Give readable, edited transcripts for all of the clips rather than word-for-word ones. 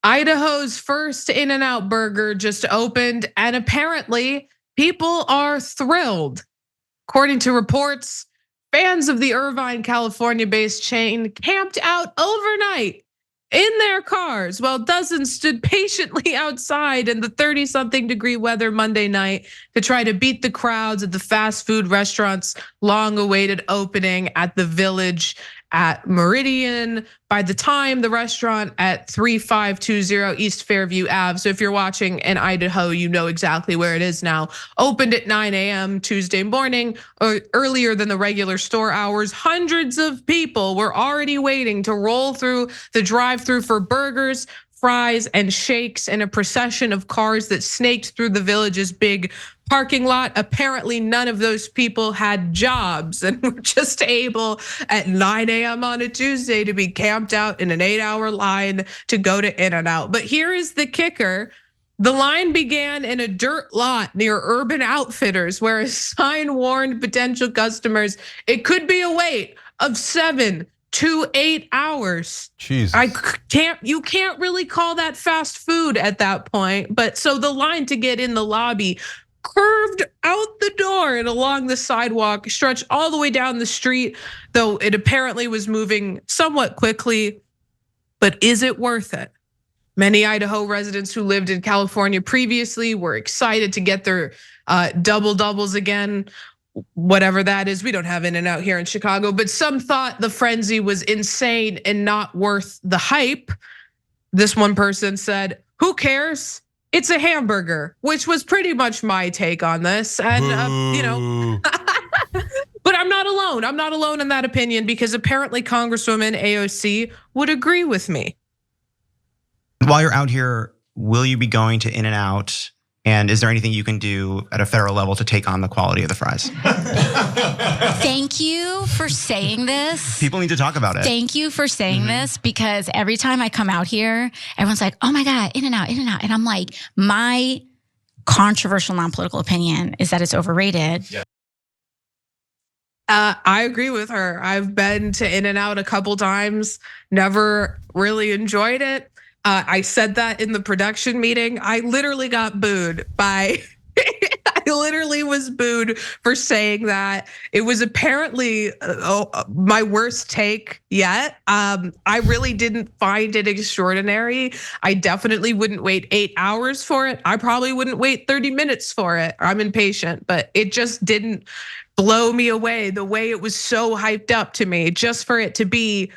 Idaho's first In-N-Out burger just opened, and apparently people are thrilled. According to reports, fans of the Irvine, California-based chain camped out overnight in their cars while dozens stood patiently outside in the 30-something degree weather Monday night to try to beat the crowds at the fast food restaurant's long-awaited opening at the Village at Meridian. By the time the restaurant at 3520 East Fairview Ave, so if you're watching in Idaho, you know exactly where it is now, opened at 9 a.m. Tuesday morning, or earlier than the regular store hours, hundreds of people were already waiting to roll through the drive-through for burgers, fries, and shakes in a procession of cars that snaked through the Village's big parking lot. Apparently none of those people had jobs and were just able at 9 a.m. on a Tuesday to be camped out in an 8-hour line to go to In-N-Out. But here is the kicker. The line began in a dirt lot near Urban Outfitters, where a sign warned potential customers it could be a wait of 7 to 8 hours. Jesus. You can't really call that fast food at that point. But so the line to get in the lobby curved out the door and along the sidewalk, stretched all the way down the street, though it apparently was moving somewhat quickly. But is it worth it? Many Idaho residents who lived in California previously were excited to get their double doubles again, whatever that is. We don't have In-N-Out here in Chicago, but some thought the frenzy was insane and not worth the hype. This one person said, "Who cares? It's a hamburger," which was pretty much my take on this. And but I'm not alone. I'm not alone in that opinion, because apparently Congresswoman AOC would agree with me. While you're out here, will you be going to In-N-Out? And is there anything you can do at a federal level to take on the quality of the fries? Thank you for saying this. People need to talk about it. Thank you for saying this, because every time I come out here, everyone's like, "Oh my God, In-N-Out, In-N-Out." And I'm like, my controversial non-political opinion is that it's overrated. Yeah. I agree with her. I've been to In-N-Out a couple times, never really enjoyed it. I said that in the production meeting. I literally got booed by, I literally was booed for saying that. It was apparently my worst take yet. I really didn't find it extraordinary. I definitely wouldn't wait 8 hours for it. I probably wouldn't wait 30 minutes for it. I'm impatient, but it just didn't blow me away the way it was so hyped up to me, just for it to be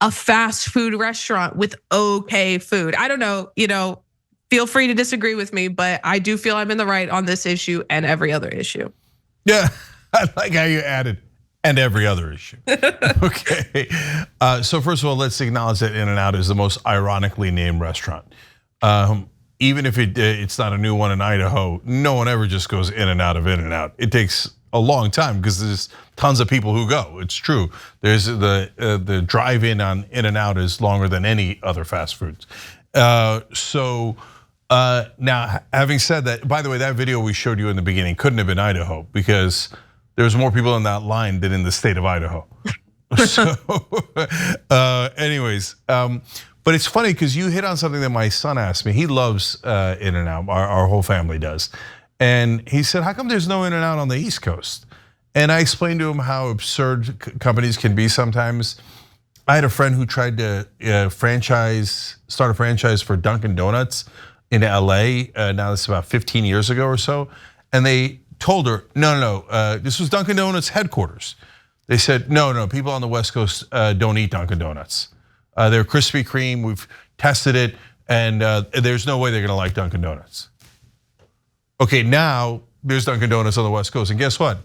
a fast food restaurant with okay food. I don't know, feel free to disagree with me, but I do feel I'm in the right on this issue and every other issue. Yeah, I like how you added and every other issue. Okay, so first of all, let's acknowledge that In-N-Out is the most ironically named restaurant. Even if it's not a new one in Idaho, no one ever just goes in and out of In-N-Out. It takes a long time because there's tons of people who go. It's true. There's the drive-in on In-N-Out is longer than any other fast foods. So now, having said that, by the way, that video we showed you in the beginning couldn't have been Idaho, because there's more people in that line than in the state of Idaho. So, anyways, but it's funny because you hit on something that my son asked me. He loves In-N-Out. Our whole family does. And he said, "How come there's no In-N-Out on the East Coast?" And I explained to him how absurd companies can be sometimes. I had a friend who tried to start a franchise for Dunkin' Donuts in LA. Now this is about 15 years ago or so. And they told her, no, this was Dunkin' Donuts headquarters. They said, no, people on the West Coast don't eat Dunkin' Donuts. They're Krispy Kreme, we've tested it, and there's no way they're gonna like Dunkin' Donuts. Okay, now there's Dunkin' Donuts on the West Coast, and guess what?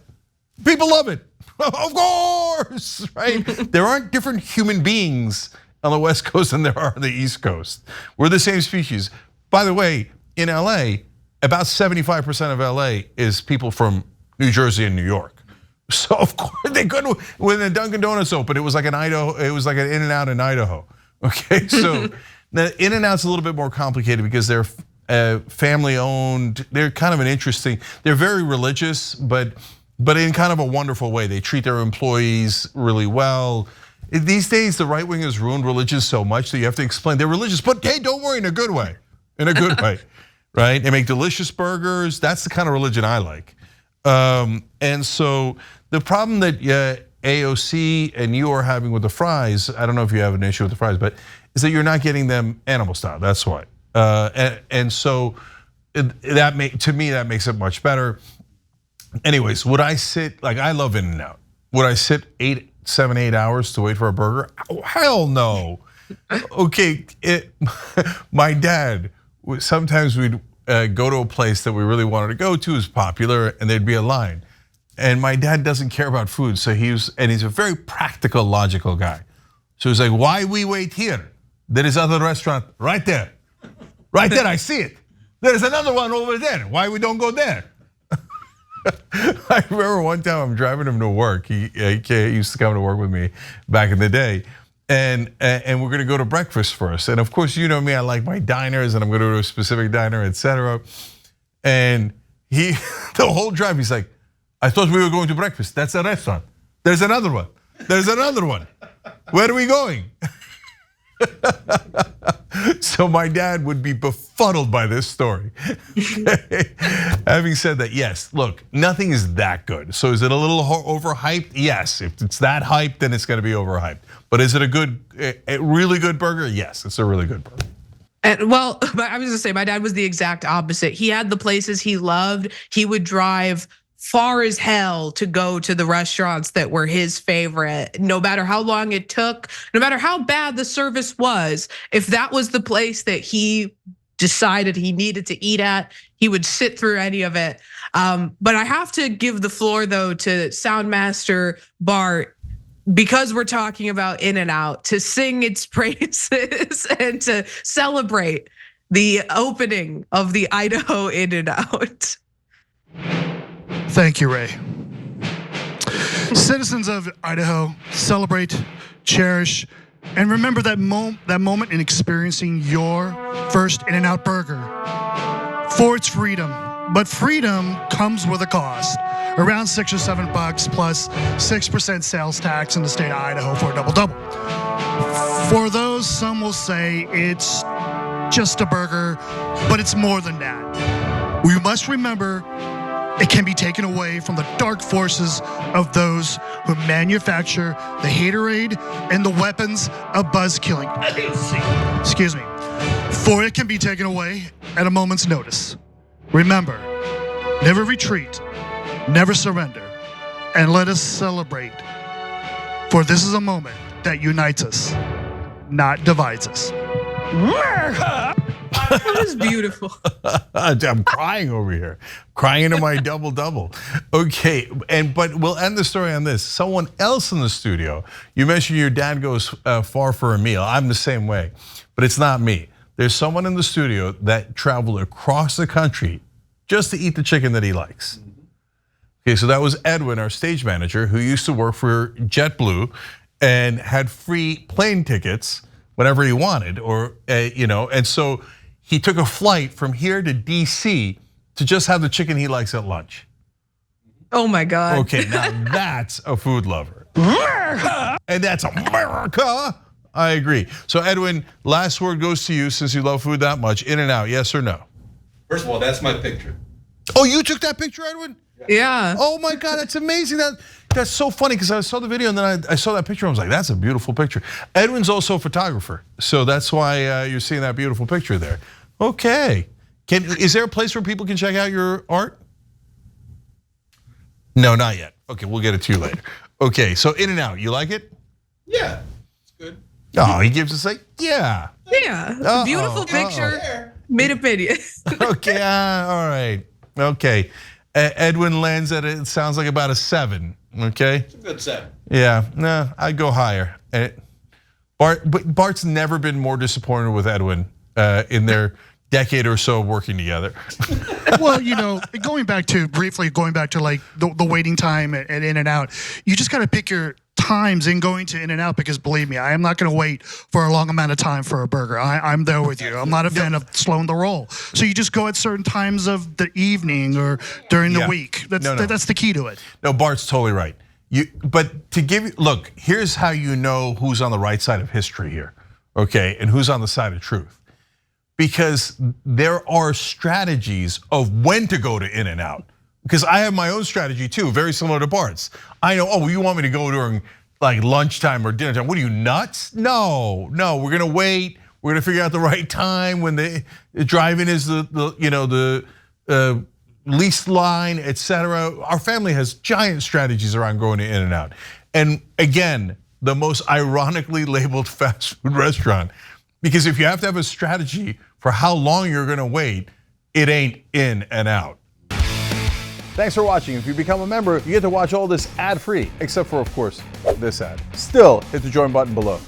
People love it, of course, right? There aren't different human beings on the West Coast than there are on the East Coast. We're the same species. By the way, in LA, about 75% of LA is people from New Jersey and New York. So of course they couldn't. When the Dunkin' Donuts opened, it was like an In-N-Out in Idaho. Okay, so the In-N-Out's a little bit more complicated because they're family owned. They're kind of an interesting. They're very religious, but in kind of a wonderful way. They treat their employees really well. These days, the right wing has ruined religion so much that you have to explain they're religious, but hey, don't worry, in a good way. In a good way, right? They make delicious burgers. That's the kind of religion I like. And so the problem that AOC and you are having with the fries, I don't know if you have an issue with the fries, but is that you're not getting them animal style. That's why. And so to me, that makes it much better. Anyways, would I sit, like I love In-N-Out. Would I sit 7, 8 hours to wait for a burger? Oh, hell no. Okay, my dad, sometimes we'd go to a place that we really wanted to go to, is popular, and there'd be a line. And my dad doesn't care about food, so he's a very practical, logical guy. So he's like, why we wait here? There is other restaurant right there. Right there, I see it. There's another one over there. Why we don't go there? I remember one time I'm driving him to work. He used to come to work with me back in the day. And we're gonna go to breakfast first. And of course, you know me, I like my diners and I'm gonna go to a specific diner, etc. And the whole drive, he's like, I thought we were going to breakfast. That's a restaurant. There's another one. There's another one. Where are we going? So my dad would be befuddled by this story. Having said that, yes, look, nothing is that good. So is it a little overhyped? Yes, if it's that hyped, then it's gonna be overhyped. But is it a really good burger? Yes, it's a really good burger. And well, I was gonna say, my dad was the exact opposite. He had the places he loved. He would drive far as hell to go to the restaurants that were his favorite, no matter how long it took, no matter how bad the service was. If that was the place that he decided he needed to eat at, he would sit through any of it. But I have to give the floor though to Soundmaster Bart, because we're talking about In-N-Out, to sing its praises and to celebrate the opening of the Idaho In-N-Out. Thank you, Ray. Citizens of Idaho, celebrate, cherish, and remember that moment in experiencing your first In-N-Out burger for its freedom. But freedom comes with a cost, around $6 or $7 plus 6% sales tax in the state of Idaho for a double-double. For those, some will say it's just a burger, but it's more than that. We must remember it can be taken away from the dark forces of those who manufacture the haterade and the weapons of buzz killing. Excuse me. For it can be taken away at a moment's notice. Remember, never retreat, never surrender, and let us celebrate. For this is a moment that unites us, not divides us. That was beautiful. I'm crying over here, crying into my double-double. Okay, but we'll end the story on this. Someone else in the studio, you mentioned your dad goes far for a meal. I'm the same way, but it's not me. There's someone in the studio that traveled across the country just to eat the chicken that he likes. Okay, so that was Edwin, our stage manager, who used to work for JetBlue and had free plane tickets whenever he wanted, or and so he took a flight from here to DC to just have the chicken he likes at lunch. Oh my God. Okay, now that's a food lover. And that's America. I agree. So Edwin, last word goes to you since you love food that much. In-N-Out, yes or no? First of all, that's my picture. Oh, you took that picture, Edwin? Yeah. Oh my God, that's amazing. That's so funny because I saw the video and then I saw that picture. I was like, that's a beautiful picture. Edwin's also a photographer, so that's why you're seeing that beautiful picture there. Okay, is there a place where people can check out your art? No, not yet. Okay, we'll get it to you later. Okay, so In-N-Out, you like it? Yeah, it's good. Oh, he gives us Yeah, beautiful picture, mid opinion. Okay, all right. Okay, Edwin lands at it sounds like about a 7. Okay, it's a good 7. Yeah, no, I'd go higher. But Bart's never been more disappointed with Edwin in their decade or so of working together. Well, going back to like the waiting time at In-N-Out, you just gotta pick your times in going to In-N-Out, because believe me, I am not gonna wait for a long amount of time for a burger. I'm there with you. I'm not a fan of slowing the roll. So you just go at certain times of the evening or during the week. That's the key to it. No, Bart's totally right. But to give you, look, here's how you know who's on the right side of history here, okay, and who's on the side of truth. Because there are strategies of when to go to In-N-Out. Because I have my own strategy too, very similar to Bart's. I know, well, you want me to go during like lunchtime or dinner time? What are you, nuts? No, we're gonna wait. We're gonna figure out the right time when the drive-in is the least line, etc. Our family has giant strategies around going to In-N-Out. And again, the most ironically labeled fast food restaurant. Because if you have to have a strategy for how long you're gonna wait, it ain't In-N-Out. Thanks for watching. If you become a member, you get to watch all this ad-free, except for, of course, this ad. Still, hit the join button below.